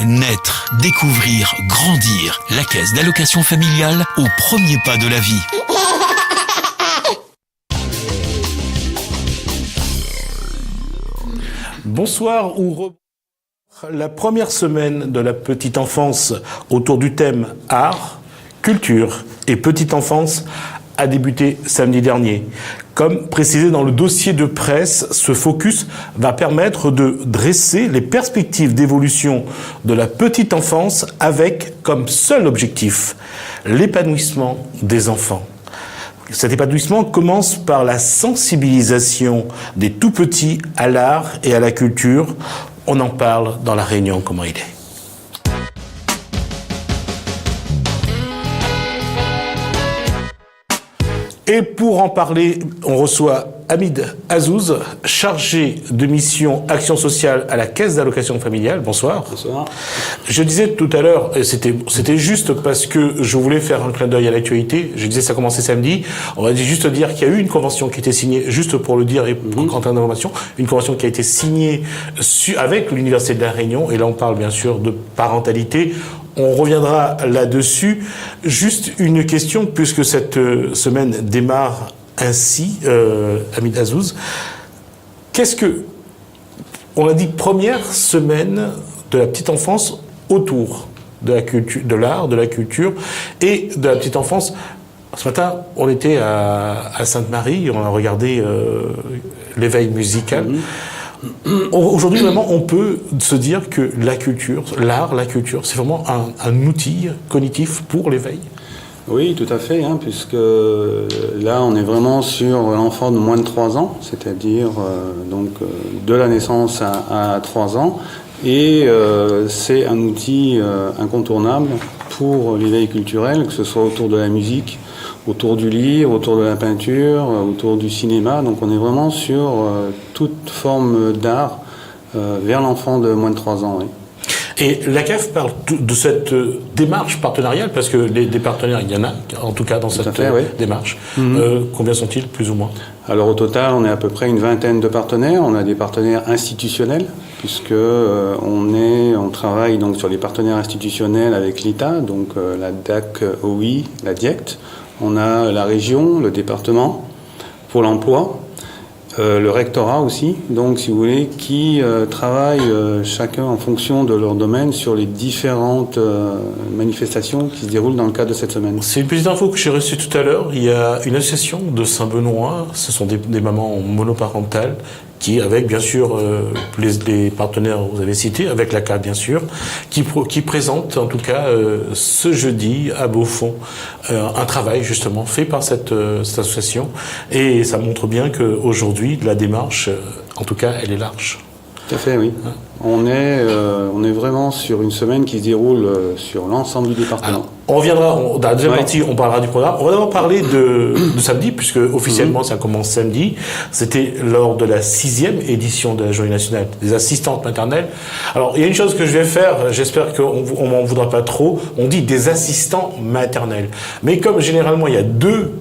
Naître, découvrir, grandir. La caisse d'allocation familiale au premier pas de la vie. Bonsoir la première semaine de la petite enfance autour du thème art, culture et petite enfance a débuté samedi dernier. Comme précisé dans le dossier de presse, ce focus va permettre de dresser les perspectives d'évolution de la petite enfance avec comme seul objectif l'épanouissement des enfants. Cet épanouissement commence par la sensibilisation des tout-petits à l'art et à la culture. On en parle dans la Réunion, comment il est. Et pour en parler, on reçoit Hamid Azouz, chargé de mission Action sociale à la Caisse d'allocation familiale. Bonsoir. Bonsoir. Je disais tout à l'heure, c'était juste parce que je voulais faire un clin d'œil à l'actualité. Je disais ça commençait samedi. On va juste dire qu'il y a eu une convention qui a été signée, juste pour le dire et pour entrer en information, une convention qui a été signée avec l'Université de la Réunion. Et là, on parle bien sûr de parentalité. On reviendra là-dessus. Juste une question, puisque cette semaine démarre ainsi, Hamid Azouz. On a dit première semaine de la petite enfance autour de la culture, de l'art, de la culture et de la petite enfance. Ce matin, on était à Sainte-Marie, on a regardé l'éveil musical. Aujourd'hui, vraiment, on peut se dire que la culture, l'art, la culture, c'est vraiment un outil cognitif pour l'éveil. Oui, tout à fait, puisque là, on est vraiment sur l'enfant de moins de 3 ans, c'est-à-dire de la naissance à 3 ans. Et c'est un outil incontournable pour l'éveil culturel, que ce soit autour de la musique, autour du livre, autour de la peinture, autour du cinéma. Donc on est vraiment sur toute forme d'art vers l'enfant de moins de 3 ans. Oui. Et la CAF parle de cette démarche partenariale, parce que des partenaires, il y en a, en tout cas dans cette démarche. Combien sont-ils, plus ou moins ? Alors au total, on est à peu près une vingtaine de partenaires. On a des partenaires institutionnels, puisque on travaille donc sur les partenaires institutionnels avec l'État, donc la DAC OI, la DIECT. On a la région, le département, pour l'emploi, le rectorat aussi, donc si vous voulez, qui travaillent chacun en fonction de leur domaine sur les différentes manifestations qui se déroulent dans le cadre de cette semaine. C'est une petite info que j'ai reçue tout à l'heure. Il y a une association de Saint-Benoît, ce sont des mamans monoparentales, qui, avec bien sûr les partenaires que vous avez cités, avec la CAF bien sûr, qui présente en tout cas ce jeudi à Beaufort un travail justement fait par cette association, et ça montre bien qu'aujourd'hui la démarche, en tout cas, elle est large. Tout à fait, oui. On est vraiment sur une semaine qui se déroule sur l'ensemble du département. Alors, on reviendra, dans la deuxième partie, on parlera du programme. On va d'abord parler de samedi, puisque officiellement ça commence samedi. C'était lors de la 6e édition de la Journée nationale des assistantes maternelles. Alors, il y a une chose que je vais faire, j'espère qu'on m'en voudra pas trop, on dit des assistants maternels. Mais comme généralement il y a 2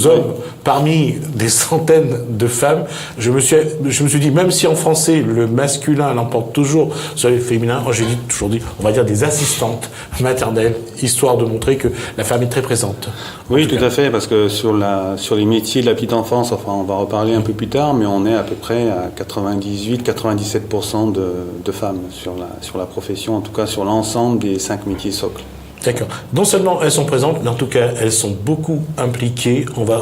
hommes parmi des centaines de femmes, je me suis dit, même si en français le masculin l'emporte toujours sur le féminin, j'ai toujours dit, on va dire des assistantes maternelles, histoire de montrer que la femme est très présente. Oui, tout à fait, parce que sur les métiers de la petite enfance, enfin on va reparler un peu plus tard, mais on est à peu près à 98-97% de femmes sur la profession, en tout cas sur l'ensemble des 5 métiers socles. D'accord. Non seulement elles sont présentes, mais en tout cas elles sont beaucoup impliquées. On va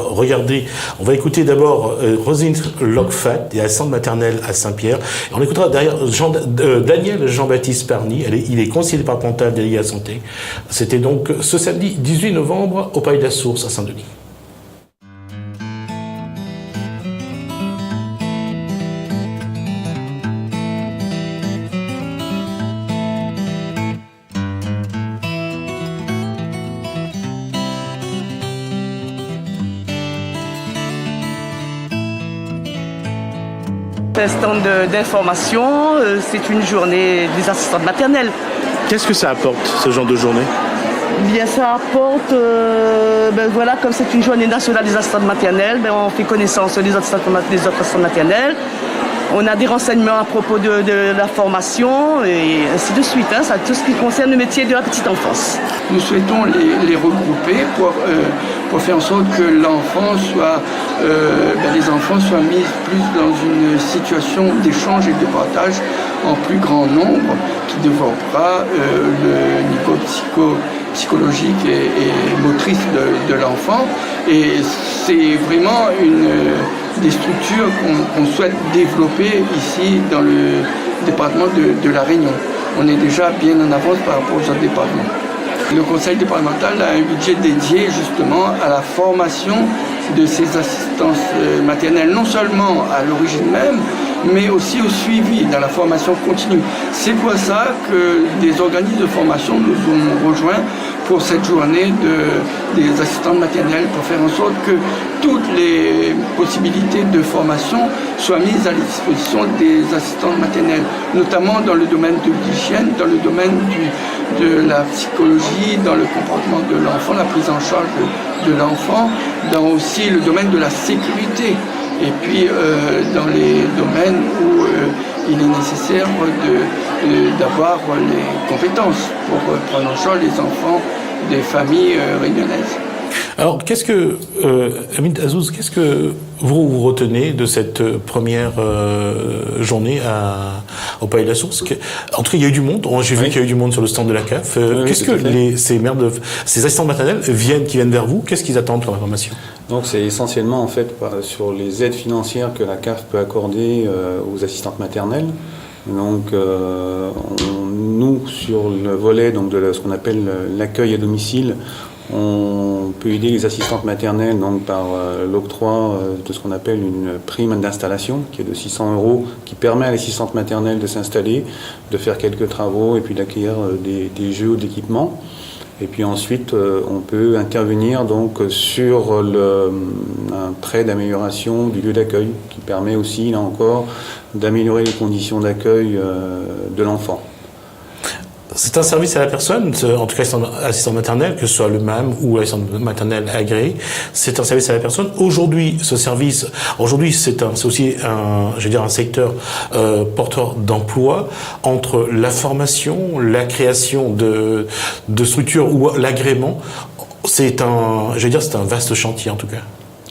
écouter d'abord Rosine Lockfat, des assistantes maternelles à Saint-Pierre. Et on écoutera derrière Daniel Jean-Baptiste Parny, il est conseiller départemental délégué à la santé. C'était donc ce samedi 18 novembre au Palais de la Source à Saint-Denis. Instant d'information, c'est une journée des assistantes maternelles. Qu'est-ce que ça apporte, ce genre de journée ? Bien, ça apporte, comme c'est une journée nationale des assistantes maternelles, on fait connaissance des autres assistantes maternelles. On a des renseignements à propos de la formation et ainsi de suite. Ça, tout ce qui concerne le métier de la petite enfance. Nous souhaitons les regrouper pour faire en sorte que les enfants soient mis plus dans une situation d'échange et de partage en plus grand nombre qui développera le niveau psychologique et motrice de l'enfant. Et c'est vraiment des structures qu'on souhaite développer ici dans le département de La Réunion. On est déjà bien en avance par rapport aux autres départements. Le conseil départemental a un budget dédié justement à la formation de ces assistances maternelles, non seulement à l'origine même, mais aussi au suivi, dans la formation continue. C'est pour ça que des organismes de formation nous ont rejoints pour cette journée des assistantes maternelles, pour faire en sorte que toutes les possibilités de formation soient mises à la disposition des assistantes maternelles, notamment dans le domaine de l'hygiène, dans le domaine de la psychologie, dans le comportement de l'enfant, la prise en charge de l'enfant, dans aussi le domaine de la sécurité. Et puis dans les domaines où il est nécessaire d'avoir les compétences pour prendre en charge les enfants des familles réunionnaises. Alors, Hamid Azzouz, qu'est-ce que vous retenez de cette première journée au Palais de la Source? En tout cas, il y a eu du monde. J'ai vu qu'il y a eu du monde sur le stand de la CAF. Qu'est-ce que ces assistantes maternelles qui viennent vers vous, qu'est-ce qu'ils attendent comme information? Donc c'est essentiellement en fait sur les aides financières que la CAF peut accorder aux assistantes maternelles. Donc nous sur le volet donc de ce qu'on appelle l'accueil à domicile, on peut aider les assistantes maternelles donc par l'octroi de ce qu'on appelle une prime d'installation qui est de 600 €, qui permet à l'assistante maternelle de s'installer, de faire quelques travaux et puis d'acquérir des jeux ou de l'équipement. Et puis ensuite, on peut intervenir donc sur un prêt d'amélioration du lieu d'accueil qui permet aussi, là encore, d'améliorer les conditions d'accueil de l'enfant. C'est un service à la personne, en tout cas assistant maternel, que ce soit le MAM ou assistant maternel agréé. C'est un service à la personne. Aujourd'hui, c'est aussi un secteur porteur d'emploi entre la formation, la création de structures ou l'agrément. C'est un vaste chantier en tout cas.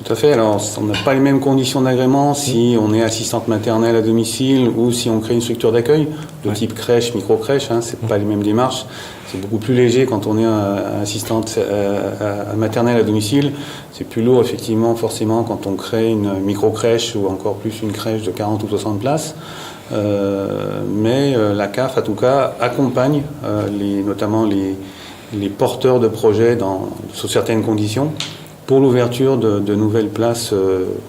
Tout à fait. Alors, on n'a pas les mêmes conditions d'agrément si on est assistante maternelle à domicile ou si on crée une structure d'accueil de type crèche, micro-crèche. C'est pas les mêmes démarches. C'est beaucoup plus léger quand on est assistante maternelle à domicile. C'est plus lourd, effectivement, forcément, quand on crée une micro-crèche ou encore plus une crèche de 40 ou 60 places. Mais la CAF, en tout cas, accompagne notamment les porteurs de projets sous certaines conditions, pour l'ouverture de nouvelles places,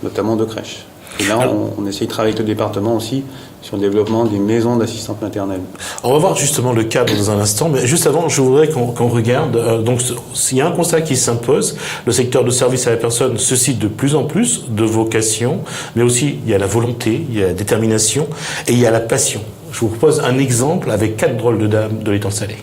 notamment de crèches. Et là, on essaye de travailler avec le département aussi sur le développement des maisons d'assistantes maternelles. On va voir justement le cadre dans un instant, mais juste avant, je voudrais qu'on regarde. Donc, s'il y a un constat qui s'impose, le secteur de service à la personne suscite de plus en plus de vocations, mais aussi il y a la volonté, il y a la détermination et il y a la passion. Je vous propose un exemple avec 4 drôles de dames de l'étang salé.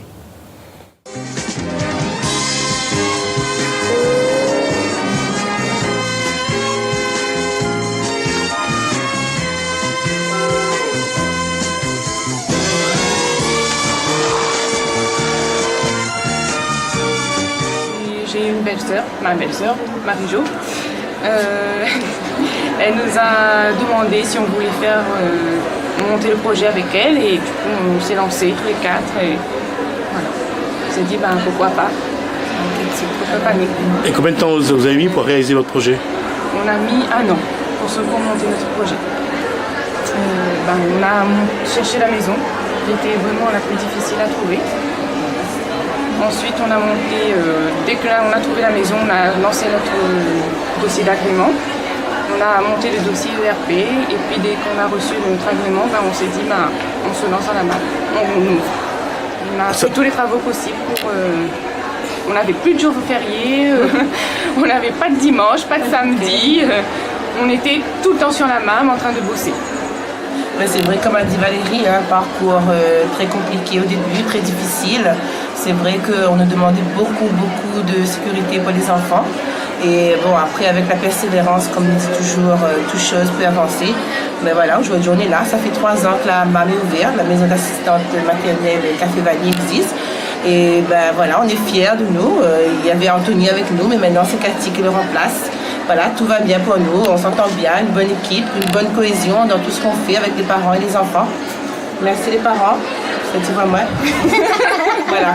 J'ai une belle-sœur, ma belle-sœur, Marie-Jo. Elle nous a demandé si on voulait faire monter le projet avec elle et du coup on s'est lancés tous les 4 et voilà. On s'est dit pourquoi pas. Pourquoi pas. Et combien de temps vous avez mis pour réaliser votre projet? On a mis 1 an pour monter notre projet. On a cherché la maison, qui était vraiment la plus difficile à trouver. Ensuite, on a monté, dès qu'on a trouvé la maison, on a lancé notre dossier d'agrément. On a monté le dossier ERP et puis dès qu'on a reçu notre agrément, on s'est dit, on se lance à la main, on ouvre. On a fait tous les travaux possibles on n'avait plus de jours fériés, on n'avait pas de dimanche, pas de samedi. On était tout le temps sur la main en train de bosser. C'est vrai, comme a dit Valérie, un parcours très compliqué au début, très difficile. C'est vrai qu'on nous demandait beaucoup de sécurité pour les enfants. Et bon, après, avec la persévérance, comme on dit toujours, toute chose peut avancer. Mais voilà, aujourd'hui on est là. Ça fait 3 ans que la MAM est ouverte, la maison d'assistante maternelle Café Vanille existe. Et ben voilà, on est fiers de nous. Il y avait Anthony avec nous, mais maintenant c'est Cathy qui le remplace. Voilà, tout va bien pour nous, on s'entend bien, une bonne équipe, une bonne cohésion dans tout ce qu'on fait avec les parents et les enfants. Merci les parents, c'est tout moi. Voilà.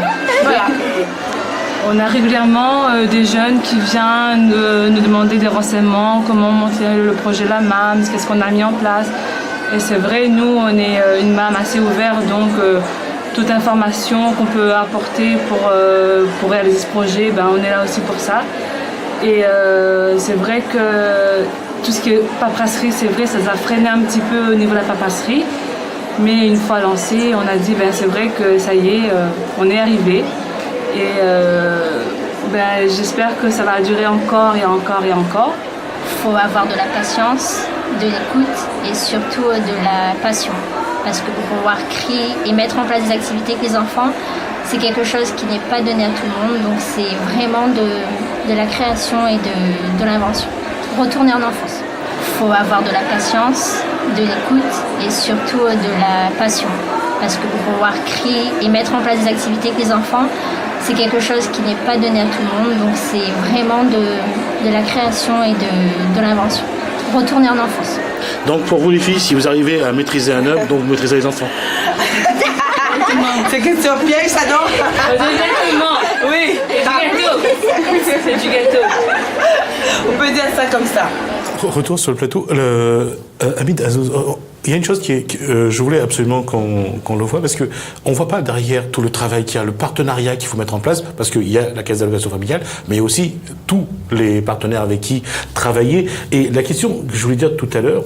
On a régulièrement des jeunes qui viennent nous demander des renseignements, comment monter le projet La MAM, qu'est-ce qu'on a mis en place. Et c'est vrai, nous, on est une MAM assez ouverte, donc toute information qu'on peut apporter pour réaliser ce projet, ben, on est là aussi pour ça. Et c'est vrai que tout ce qui est paperasserie, c'est vrai, ça a freiné un petit peu au niveau de la paperasserie. Mais une fois lancé, on a dit, ben, c'est vrai que ça y est, on est arrivé. Et ben, j'espère que ça va durer encore et encore et encore. Il faut avoir de la patience, de l'écoute et surtout de la passion. Parce que pour pouvoir créer et mettre en place des activités avec les enfants, c'est quelque chose qui n'est pas donné à tout le monde. Donc c'est vraiment de la création et de l'invention. Retourner en enfance. Il faut avoir de la patience, de l'écoute et surtout de la passion. Parce que pour pouvoir créer et mettre en place des activités avec les enfants, c'est quelque chose qui n'est pas donné à tout le monde. Donc c'est vraiment de la création et de l'invention. Retourner en enfance. Donc pour vous les filles, si vous arrivez à maîtriser un œuvre, donc vous maîtrisez les enfants. C'est question piège, ça non? Exactement. Oui. Du gâteau. C'est du gâteau. On peut dire ça comme ça. Retour sur le plateau. Hamid Azouz, il y a une chose que je voulais absolument qu'on le voit, parce qu'on ne voit pas derrière tout le travail qu'il y a, le partenariat qu'il faut mettre en place, parce qu'il y a la Caisse d'allocation familiale, mais il y a aussi tous les partenaires avec qui travailler. Et la question que je voulais dire tout à l'heure,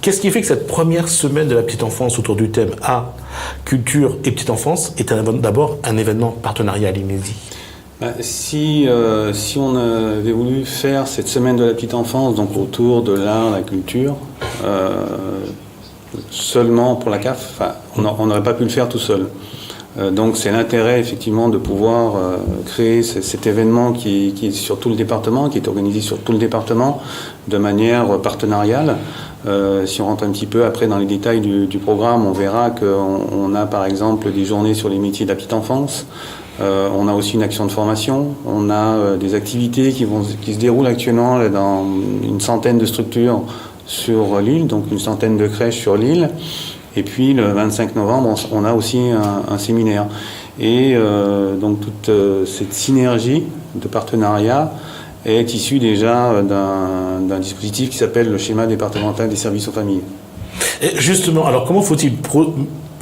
qu'est-ce qui fait que cette première semaine de la petite enfance autour du thème art, culture et petite enfance est d'abord un événement partenarial inédit? Si on avait voulu faire cette semaine de la petite enfance, donc autour de l'art, la culture, seulement pour la CAF, on n'aurait pas pu le faire tout seul. Donc c'est l'intérêt effectivement de pouvoir créer cet événement qui est sur tout le département, qui est organisé sur tout le département de manière partenariale. Si on rentre un petit peu après dans les détails du programme, on verra qu'on a par exemple des journées sur les métiers de la petite enfance. On a aussi une action de formation, on a des activités qui se déroulent actuellement dans une centaine de structures sur l'île, donc une centaine de crèches sur l'île. Et puis le 25 novembre, on a aussi un séminaire. Et donc toute cette synergie de partenariat est issue déjà d'un dispositif qui s'appelle le schéma départemental des services aux familles. Et justement, alors comment faut-il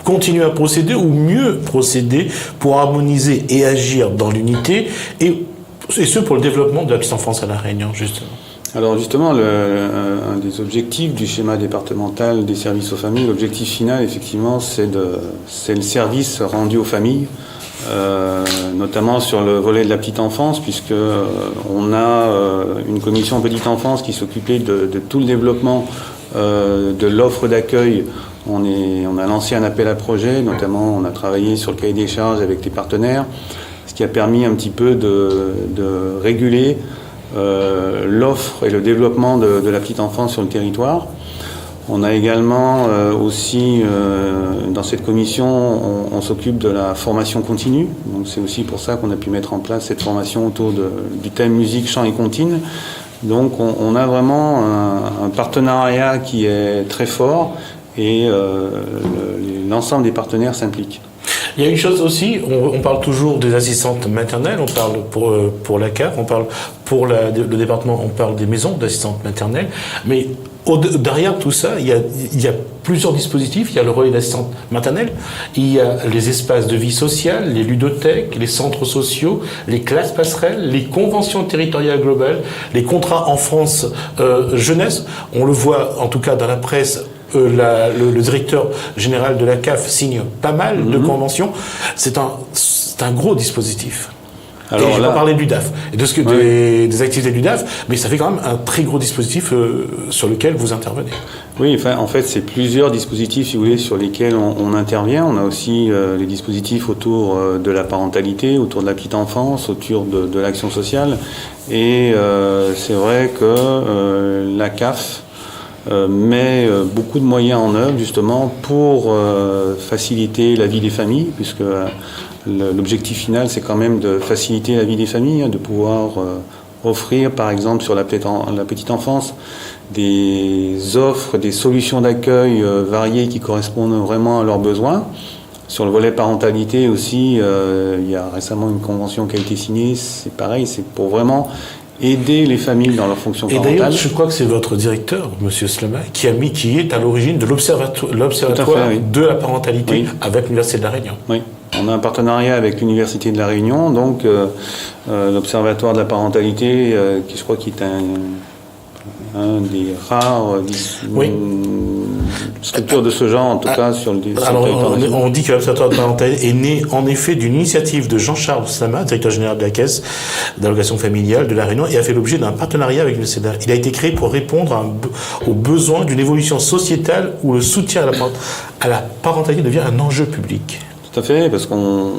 continuer à procéder ou mieux procéder pour harmoniser et agir dans l'unité et ce pour le développement de la petite enfance à La Réunion, justement? Alors justement, un des objectifs du schéma départemental des services aux familles, l'objectif final, effectivement, c'est le service rendu aux familles, notamment sur le volet de la petite enfance, puisque on a une commission petite enfance qui s'occupait de tout le développement de l'offre d'accueil. On a lancé un appel à projet, notamment on a travaillé sur le cahier des charges avec les partenaires, ce qui a permis un petit peu de réguler l'offre et le développement de la petite enfance sur le territoire. On a également aussi, dans cette commission, on s'occupe de la formation continue. Donc c'est aussi pour ça qu'on a pu mettre en place cette formation autour du thème musique, chant et comptine. Donc on a vraiment un partenariat qui est très fort et l'ensemble des partenaires s'impliquent. Il y a une chose aussi, on parle toujours des assistantes maternelles, on parle pour la CAF, on parle pour le département, on parle des maisons d'assistantes maternelles, mais derrière tout ça, il y a plusieurs dispositifs. Il y a le relais d'assistante maternelle, il y a les espaces de vie sociale, les ludothèques, les centres sociaux, les classes passerelles, les conventions territoriales globales, les contrats enfance jeunesse. On le voit en tout cas dans la presse. Le directeur général de la CAF signe pas mal de conventions. C'est un gros dispositif. Alors, et je vais pas parler de l'UDAF et des activités de l'UDAF, mais ça fait quand même un très gros dispositif sur lequel vous intervenez. Oui, enfin, en fait, c'est plusieurs dispositifs, si vous voulez, sur lesquels on intervient. On a aussi les dispositifs autour de la parentalité, autour de la petite enfance, autour de l'action sociale. Et c'est vrai que la CAF met beaucoup de moyens en œuvre justement pour faciliter la vie des familles, puisque l'objectif final c'est quand même de faciliter la vie des familles, de pouvoir offrir par exemple sur la petite enfance des offres, des solutions d'accueil variées qui correspondent vraiment à leurs besoins. Sur le volet parentalité aussi, il y a récemment une convention qui a été signée, c'est pareil, c'est pour vraiment aider les familles dans leur fonction parentale. Et d'ailleurs, je crois que c'est votre directeur, Monsieur Slama, qui est à l'origine de l'observatoire oui. de la parentalité oui. avec l'Université de La Réunion. Oui, on a un partenariat avec l'Université de La Réunion, donc l'observatoire de la parentalité, qui je crois qui est un des rares structures de ce genre, en tout cas sur le territoire national. On dit que l'Observatoire de la parentalité est né en effet d'une initiative de Jean-Charles Slama, directeur général de la Caisse d'allocation familiale de La Réunion, et a fait l'objet d'un partenariat avec l'Université. Il a été créé pour répondre aux besoins d'une évolution sociétale où le soutien à la parentalité devient un enjeu public. Tout à fait, parce qu'on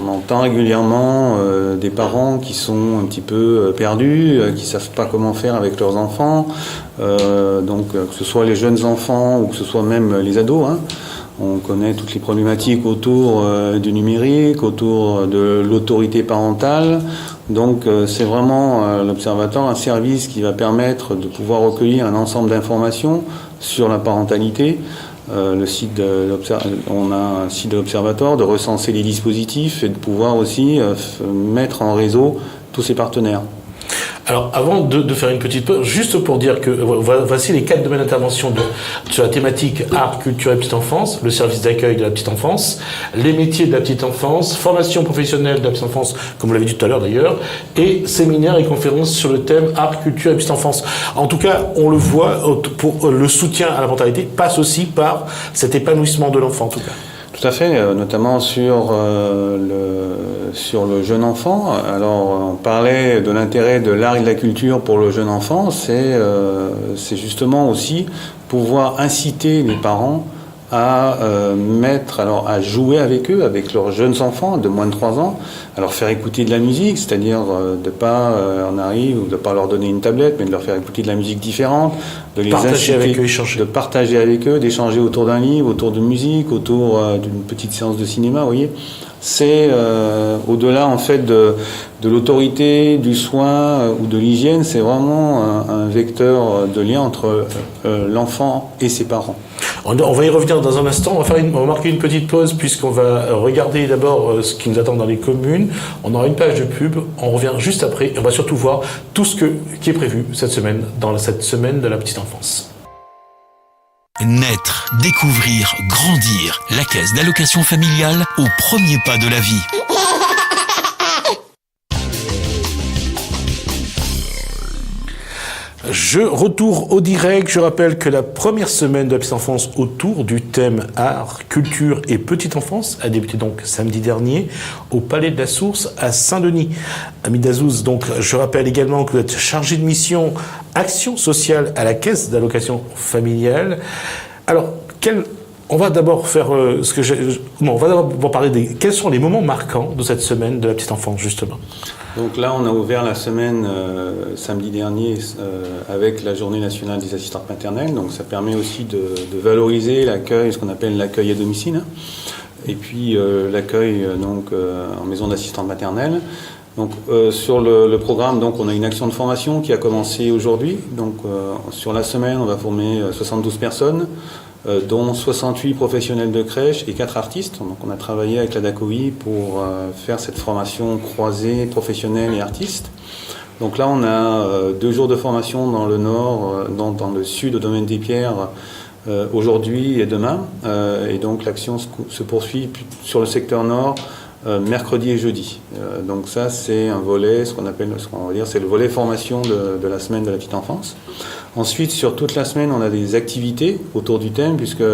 entend régulièrement des parents qui sont un petit peu perdus, qui ne savent pas comment faire avec leurs enfants, donc que ce soit les jeunes enfants ou que ce soit même les ados. On connaît toutes les problématiques autour du numérique, autour de l'autorité parentale. Donc c'est vraiment l'Observatoire, un service qui va permettre de pouvoir recueillir un ensemble d'informations sur la parentalité. On a un site de l'Observatoire, de recenser les dispositifs et de pouvoir aussi mettre en réseau tous ses partenaires. Alors, avant de faire une petite pause, juste pour dire que voici les 4 domaines d'intervention sur la thématique art, culture et petite enfance, le service d'accueil de la petite enfance, les métiers de la petite enfance, formation professionnelle de la petite enfance, comme vous l'avez dit tout à l'heure d'ailleurs, et séminaires et conférences sur le thème art, culture et petite enfance. En tout cas, on le voit, pour le soutien à la parentalité passe aussi par cet épanouissement de l'enfant, en tout cas. Tout à fait, notamment sur le jeune enfant. Alors, on parlait de l'intérêt de l'art et de la culture pour le jeune enfant. C'est justement aussi pouvoir inciter les parents à à jouer avec eux, avec leurs jeunes enfants de moins de 3 ans, à leur faire écouter de la musique, c'est-à-dire de pas leur donner une tablette, mais de leur faire écouter de la musique différente, de les partager inciter, avec eux, échanger. de partager avec eux, d'échanger autour d'un livre, autour de musique, autour d'une petite séance de cinéma, vous voyez. C'est au-delà en fait de l'autorité, du soin ou de l'hygiène, c'est vraiment un vecteur de lien entre l'enfant et ses parents. On va y revenir dans un instant. On va marquer une petite pause puisqu'on va regarder d'abord ce qui nous attend dans les communes. On aura une page de pub. On revient juste après. Et on va surtout voir tout ce qui est prévu cette semaine, dans cette semaine de la petite enfance. Naître, découvrir, grandir. La caisse d'allocation familiale au premier pas de la vie. Je retourne au direct. Je rappelle que la première semaine de la petite enfance autour du thème art, culture et petite enfance a débuté donc samedi dernier au Palais de la Source à Saint-Denis. Ami Dazouz, donc je rappelle également que vous êtes chargé de mission action sociale à la caisse d'allocation familiale. Alors, on va d'abord faire on va d'abord parler quels sont les moments marquants de cette semaine de la petite enfance justement. Donc là, on a ouvert la semaine samedi dernier avec la Journée nationale des assistantes maternelles. Donc ça permet aussi de valoriser l'accueil, ce qu'on appelle l'accueil à domicile, et puis l'accueil en maison d'assistante maternelle. Donc sur le programme, donc on a une action de formation qui a commencé aujourd'hui. Donc sur la semaine, on va former 72 personnes. Dont 68 professionnels de crèche et 4 artistes. Donc on a travaillé avec la DACOI pour faire cette formation croisée professionnelle et artiste. Donc là on a 2 jours de formation dans le nord, dans le sud au domaine des Pierres aujourd'hui et demain. Et donc l'action se poursuit sur le secteur nord mercredi et jeudi. Donc ça c'est un volet, c'est le volet formation de la semaine de la petite enfance. Ensuite, sur toute la semaine, on a des activités autour du thème, puisque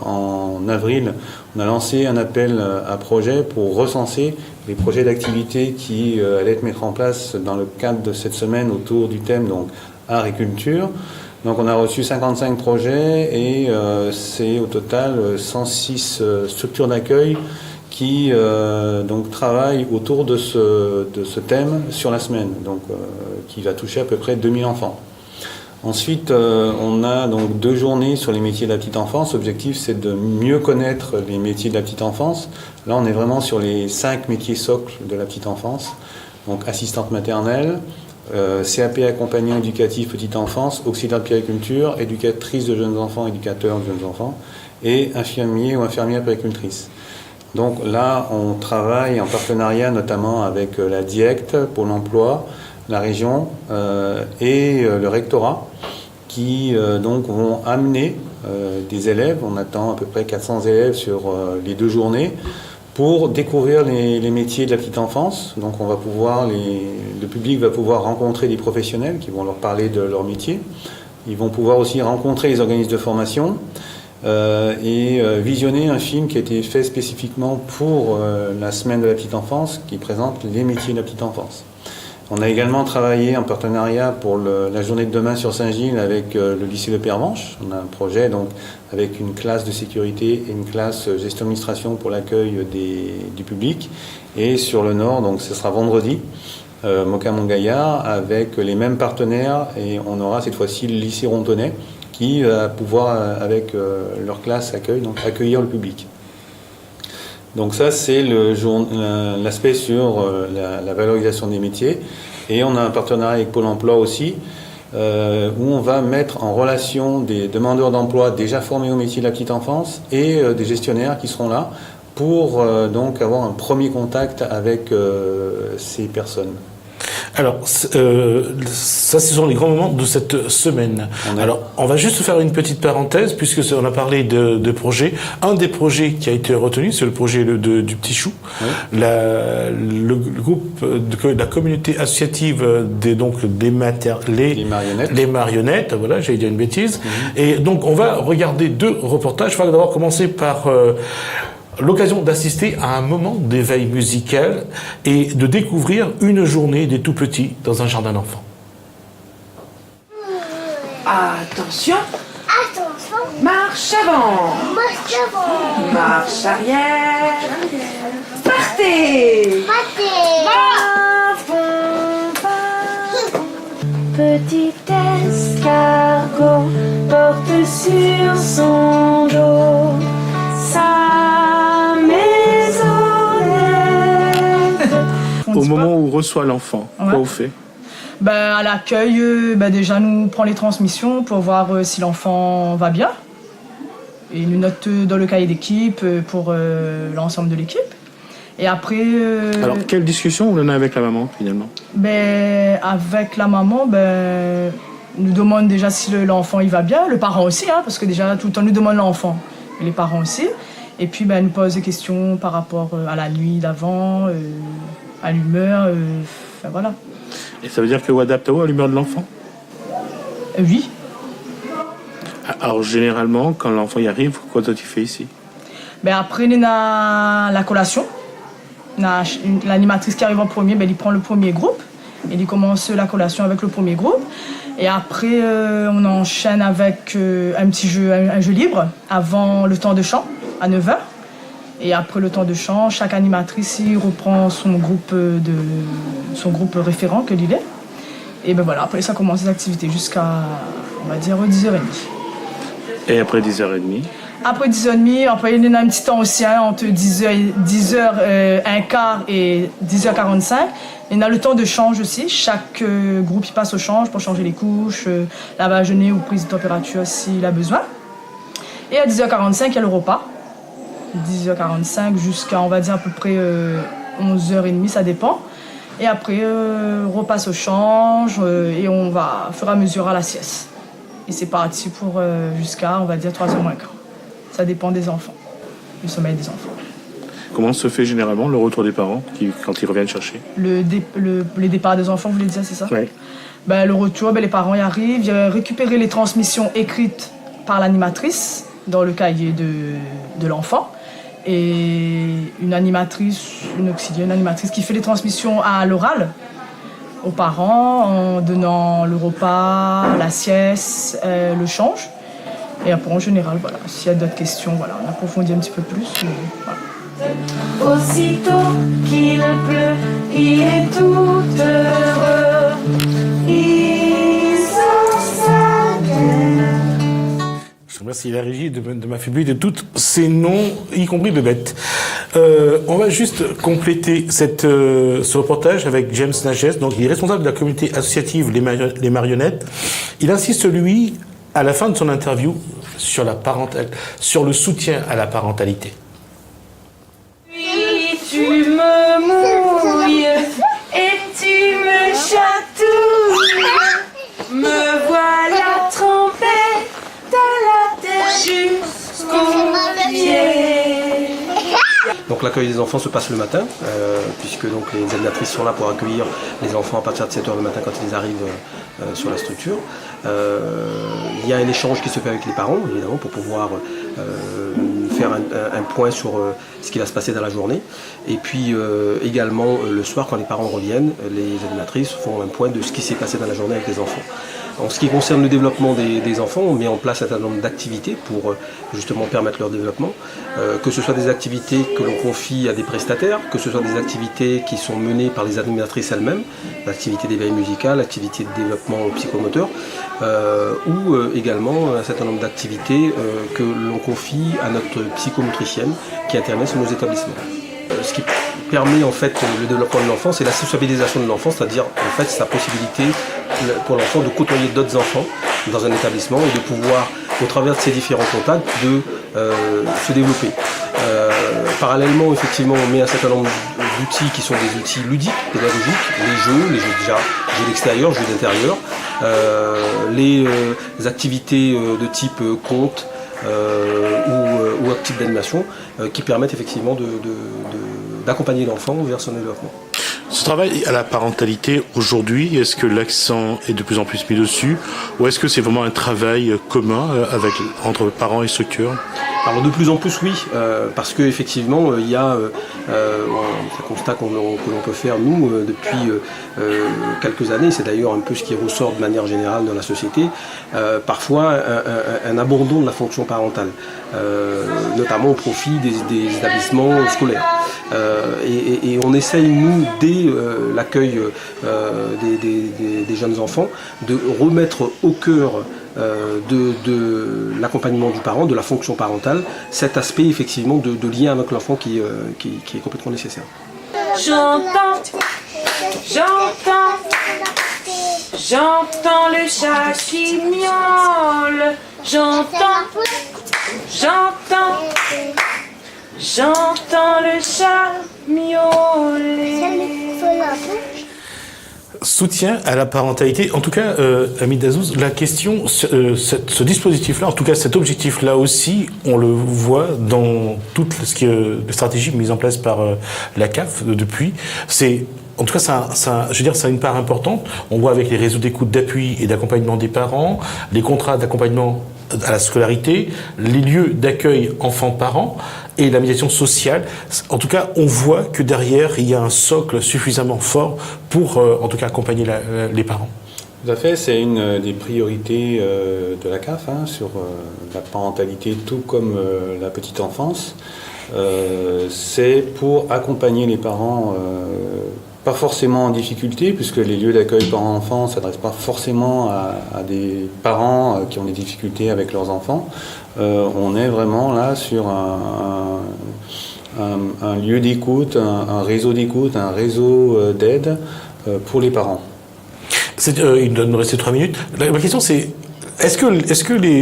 en avril, on a lancé un appel à projets pour recenser les projets d'activité qui allaient être mis en place dans le cadre de cette semaine autour du thème donc art et culture. Donc on a reçu 55 projets et c'est au total 106 structures d'accueil qui donc travaillent autour de ce thème sur la semaine, donc qui va toucher à peu près 2000 enfants. Ensuite, on a donc 2 journées sur les métiers de la petite enfance. L'objectif, c'est de mieux connaître les métiers de la petite enfance. Là, on est vraiment sur les 5 métiers socles de la petite enfance. Donc, assistante maternelle, CAP accompagnant éducatif petite enfance, auxiliaire de puériculture, éducatrice de jeunes enfants, éducateur de jeunes enfants, et infirmier ou infirmière puéricultrice. Donc là, on travaille en partenariat notamment avec la DIECT, Pôle emploi, la région et le rectorat qui donc vont amener des élèves. On attend à peu près 400 élèves sur les 2 journées pour découvrir les métiers de la petite enfance. Donc on va pouvoir, le public va pouvoir rencontrer des professionnels qui vont leur parler de leur métier. Ils vont pouvoir aussi rencontrer les organismes de formation et visionner un film qui a été fait spécifiquement pour la semaine de la petite enfance qui présente les métiers de la petite enfance. On a également travaillé en partenariat pour la journée de demain sur Saint-Gilles avec le lycée de Pervenche. On a un projet donc avec une classe de sécurité et une classe gestion administration pour l'accueil du public. Et sur le nord, donc ce sera vendredi, Mocamont-Gaillard, avec les mêmes partenaires, et on aura cette fois-ci le lycée Rontonnet qui va pouvoir, avec leur classe accueil, donc accueillir le public. Donc ça, c'est l'aspect sur la valorisation des métiers. Et on a un partenariat avec Pôle emploi aussi, où on va mettre en relation des demandeurs d'emploi déjà formés au métier de la petite enfance et des gestionnaires qui seront là pour donc avoir un premier contact avec ces personnes. Alors, ça, ce sont les grands moments de cette semaine. Alors, on va juste faire une petite parenthèse, puisque on a parlé de projets. Un des projets qui a été retenu, c'est le projet du Petit Chou. Oui. Le groupe de la communauté associative des marionnettes. Les marionnettes, voilà, j'allais dire une bêtise. Et donc, on va regarder 2 reportages. Je vais d'abord commencer par l'occasion d'assister à un moment d'éveil musical et de découvrir une journée des tout-petits dans un jardin d'enfants. Attention. Attention. Marche avant. Marche avant. Marche arrière. Partez. Partez. Petit escargot porte sur son dos sa maisonnette. Au moment où on reçoit l'enfant, quoi on fait? À l'accueil, déjà nous prend les transmissions pour voir si l'enfant va bien. Et nous note dans le cahier d'équipe pour l'ensemble de l'équipe. Et après... Alors, quelle discussion on en a avec la maman, finalement? Avec la maman, nous demande déjà si l'enfant il va bien, le parent aussi, parce que déjà tout le temps nous demande l'enfant, et les parents aussi. Et puis nous pose des questions par rapport à la nuit d'avant, à l'humeur, voilà. Et ça veut dire que vous adaptez à l'humeur de l'enfant? Oui. Alors, généralement, quand l'enfant y arrive, quoi tu fais ici? Après, on a la collation. L'animatrice qui arrive en premier, il prend le premier groupe. Et il commence la collation avec le premier groupe. Et après, on enchaîne avec un jeu libre avant le temps de chant, à 9h. Et après le temps de chant, chaque animatrice reprend son groupe référent que l'il est. Et voilà, après ça commence les activités jusqu'à, on va dire, 10h30. Et après 10h30? Après 10h30, après il y a un petit temps aussi, entre 10h15 et 10h45. Il y a le temps de change aussi. Chaque groupe il passe au change pour changer les couches, lavage de nez ou prise de température s'il a besoin. Et à 10h45, il y a le repas. 10h45 jusqu'à, on va dire, à peu près 11h30, ça dépend. Et après, on repasse au change et on va, au fur et à mesure, à la sieste. Et c'est parti pour jusqu'à, on va dire, 3h moins quart. Ça dépend des enfants, du sommeil des enfants. Comment se fait généralement le retour des parents quand ils reviennent chercher? Les départs des enfants, vous voulez dire, c'est ça? Oui. Le retour, les parents y arrivent, ils récupèrent les transmissions écrites par l'animatrice dans le cahier de l'enfant. Et une animatrice qui fait les transmissions à l'oral aux parents en donnant le repas, la sieste, le change. Et après, en général, voilà, s'il y a d'autres questions, voilà, on approfondit un petit peu plus. Mais, voilà. Aussitôt qu'il pleut, il est tout heureux. Ils sont Merci la régie de m'affuber de tous ces noms, y compris de bêtes. On va juste compléter ce reportage avec James Nages. Donc, il est responsable de la communauté associative Les Marionnettes. Il insiste, lui, à la fin de son interview, sur le soutien à la parentalité. Puis tu me mouilles et tu me chatouilles. Me voilà trempée dans la terre jusqu'aux pieds. Donc l'accueil des enfants se passe le matin, puisque donc les animatrices sont là pour accueillir les enfants à partir de 7h le matin quand ils arrivent sur la structure. Il y a un échange qui se fait avec les parents, évidemment, pour pouvoir faire un point sur ce qui va se passer dans la journée. Et puis également le soir, quand les parents reviennent, les animatrices font un point de ce qui s'est passé dans la journée avec les enfants. En ce qui concerne le développement des enfants, on met en place un certain nombre d'activités pour justement permettre leur développement, que ce soit des activités que l'on confie à des prestataires, que ce soit des activités qui sont menées par les animatrices elles-mêmes, l'activité d'éveil musical, l'activité de développement psychomoteur, ou également un certain nombre d'activités que l'on confie à notre psychomotricienne qui intervient sur nos établissements. Ce qui permet en fait le développement de l'enfant, c'est la sociabilisation de l'enfant, c'est-à-dire en fait sa possibilité pour l'enfant de côtoyer d'autres enfants dans un établissement et de pouvoir, au travers de ces différents contacts, de se développer. Parallèlement, effectivement, on met un certain nombre d'outils qui sont des outils ludiques, pédagogiques, les jeux d'extérieur, jeux d'intérieur, les activités de type conte ou actifs d'animation qui permettent effectivement d'accompagner l'enfant vers son développement. Ce travail à la parentalité aujourd'hui, est-ce que l'accent est de plus en plus mis dessus ou est-ce que c'est vraiment un travail commun entre parents et structures ? Alors de plus en plus oui, parce qu'effectivement il y a un constat que l'on peut faire nous depuis quelques années, c'est d'ailleurs un peu ce qui ressort de manière générale dans la société, parfois un abandon de la fonction parentale, notamment au profit des établissements scolaires. Et on essaye nous, dès l'accueil des jeunes enfants, de remettre au cœur de l'accompagnement du parent, de la fonction parentale, cet aspect effectivement de lien avec l'enfant qui est complètement nécessaire. J'entends le chat qui miaule. J'entends le chat miauler. Soutien à la parentalité. En tout cas, Hamid Dazouz, la question, ce dispositif-là, en tout cas cet objectif-là aussi, on le voit dans toutes les stratégies mises en place par la CAF depuis. En tout cas, ça a une part importante. On voit avec les réseaux d'écoute, d'appui et d'accompagnement des parents, les contrats d'accompagnement à la scolarité, les lieux d'accueil enfants-parents et la médiation sociale. En tout cas, on voit que derrière, il y a un socle suffisamment fort pour, en tout cas, accompagner les parents. Tout à fait, c'est une des priorités de la CAF sur la parentalité, tout comme la petite enfance. C'est pour accompagner les parents, pas forcément en difficulté, puisque les lieux d'accueil parents-enfants ne s'adressent pas forcément à des parents qui ont des difficultés avec leurs enfants. On est vraiment là sur un lieu d'écoute, un réseau d'écoute, un réseau d'aide pour les parents. Il nous reste 3 minutes. La question c'est,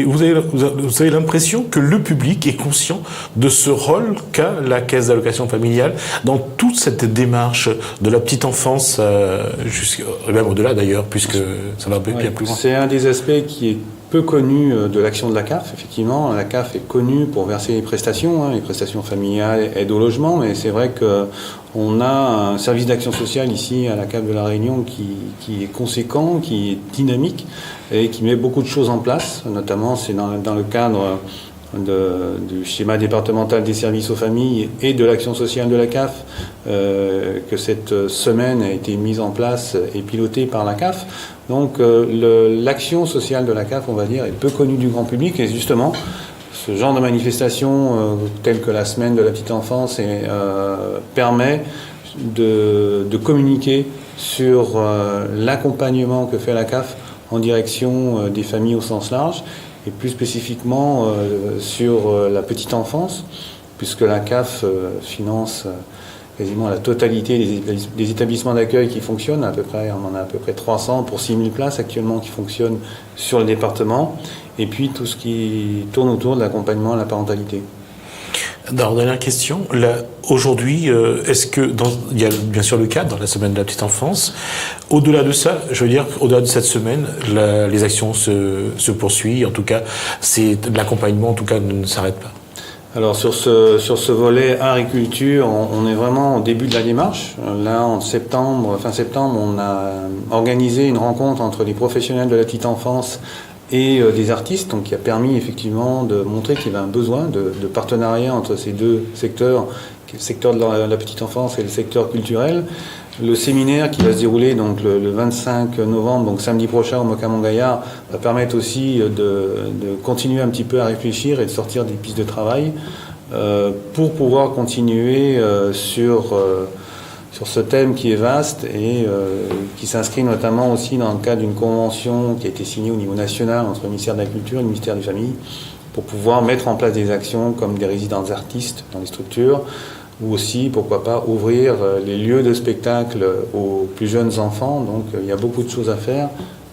vous avez l'impression que le public est conscient de ce rôle qu'a la caisse d'allocation familiale dans toute cette démarche de la petite enfance, même au-delà d'ailleurs, puisque ça va bien plus loin. C'est un des aspects qui est peu connu de l'action de la CAF. Effectivement, la CAF est connue pour verser les prestations familiales, aide au logement, mais c'est vrai qu'on a un service d'action sociale ici à la CAF de la Réunion qui est conséquent, qui est dynamique et qui met beaucoup de choses en place. Notamment, c'est dans le cadre du schéma départemental des services aux familles et de l'action sociale de la CAF que cette semaine a été mise en place et pilotée par la CAF. Donc l'action sociale de la CAF, on va dire, est peu connue du grand public et justement ce genre de manifestation telle que la semaine de la petite enfance permet de communiquer sur l'accompagnement que fait la CAF en direction des familles au sens large et plus spécifiquement sur la petite enfance, puisque la CAF finance quasiment la totalité des établissements d'accueil qui fonctionnent, à peu près, on en a à peu près 300 pour 6000 places actuellement qui fonctionnent sur le département, et puis tout ce qui tourne autour de l'accompagnement à la parentalité. Alors, dernière question. Aujourd'hui, est-ce que il y a bien sûr le cadre dans la semaine de la petite enfance. Au-delà de ça, je veux dire, au-delà de cette semaine, les actions se poursuivent. En tout cas, l'accompagnement, en tout cas, ne s'arrête pas. Alors sur ce volet art et culture, on est vraiment au début de la démarche. Là, fin septembre, on a organisé une rencontre entre les professionnels de la petite enfance et des artistes, donc qui a permis effectivement de montrer qu'il y avait un besoin de partenariat entre ces deux secteurs, le secteur de la petite enfance et le secteur culturel. Le séminaire qui va se dérouler donc le 25 novembre, donc samedi prochain au Mocamont-Gaillard, va permettre aussi de continuer un petit peu à réfléchir et de sortir des pistes de travail pour pouvoir continuer sur ce thème qui est vaste et qui s'inscrit notamment aussi dans le cadre d'une convention qui a été signée au niveau national entre le ministère de la Culture et le ministère des Familles pour pouvoir mettre en place des actions comme des résidences artistes dans les structures, ou aussi, pourquoi pas, ouvrir les lieux de spectacle aux plus jeunes enfants. Donc il y a beaucoup de choses à faire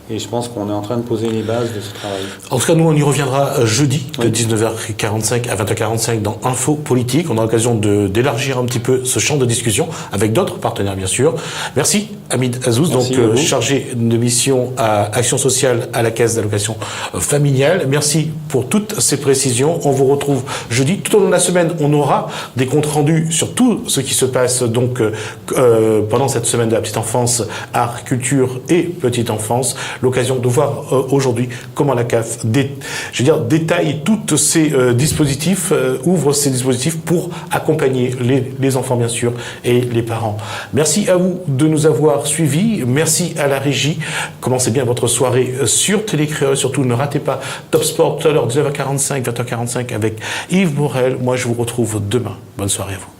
et je pense qu'on est en train de poser les bases de ce travail. En tout cas, nous, on y reviendra jeudi de 19h45 à 20h45 dans Info Politique. On a l'occasion d'élargir un petit peu ce champ de discussion avec d'autres partenaires, bien sûr. Merci, Hamid Azouz, chargé de mission à Action sociale à la Caisse d'allocation familiale. Merci pour toutes ces précisions. On vous retrouve jeudi. Tout au long de la semaine, on aura des comptes rendus sur tout ce qui se passe donc pendant cette semaine de la petite enfance, art, culture et petite enfance. L'occasion de voir aujourd'hui comment la CAF détaille tous ces dispositifs, ouvre ces dispositifs pour accompagner les enfants bien sûr et les parents. Merci à vous de nous avoir suivis, merci à la régie. Commencez bien votre soirée sur Télécréole, surtout ne ratez pas Top Sport tout à l'heure 19h45, 20h45 avec Yves Morel. Moi je vous retrouve demain. Bonne soirée à vous.